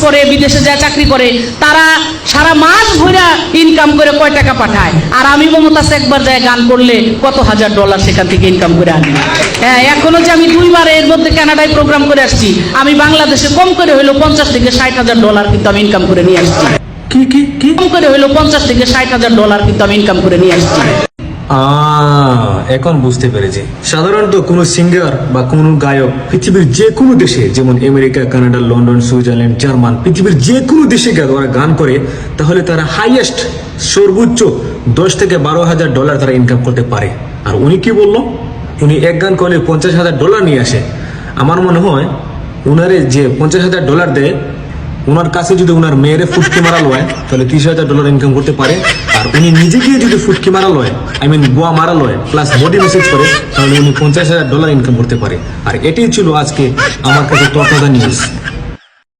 করে বিদেশে যায় চাকরি করে, তারা সারা মাস ভরা ইনকাম করে কয় টাকা পাঠায়, আর আমি মমতাজ একবার যায় গান করলে কত হাজার ডলার সেখান থেকে ইনকাম করে আনি। হ্যাঁ, এখনো যে আমি 2 বার এর মধ্যে কানাডায় প্রোগ্রাম করে আসছি, আমি বাংলাদেশে কম করে হইলো 50 থেকে 60,000 ডলার কিন্তু আমি ইনকাম করে নিয়ে আসছি। কি কম করে হইলো 50 থেকে 60,000 ডলার কিন্তু আমি ইনকাম করে নিয়ে আসছি। এখন বুঝতে পেরেছি। সাধারণত কোনো সিঙ্গার বা কোনো গায়ক পৃথিবীর যে কোনো দেশে, যেমন America, Canada, London, Switzerland, German, পৃথিবীর যে কোনো দেশে ওরা গান করে, তাহলে তারা হাইয়েস্ট সর্বোচ্চ 10 থেকে 12,000 ডলার তারা ইনকাম করতে পারে। আর উনি কি বললো, উনি এক গান করলে 50,000 ডলার নিয়ে আসে। আমার মনে হয় উনারে যে 50,000 ডলার দেয়, ওনার কাছে যদি ওনার মেয়েরে ফুটকি মারা লয় তাহলে 30,000 ডলার ইনকাম করতে পারে। আর উনি নিজে গিয়ে যদি ফুটকি মারা লয়, গোয়া মারা লয়, প্লাস বডি মেসেজ করে, তাহলে উনি 50,000 ডলার ইনকাম করতে পারে। আর এটাই ছিল আজকে আমার কাছে তথ্য নিউজ।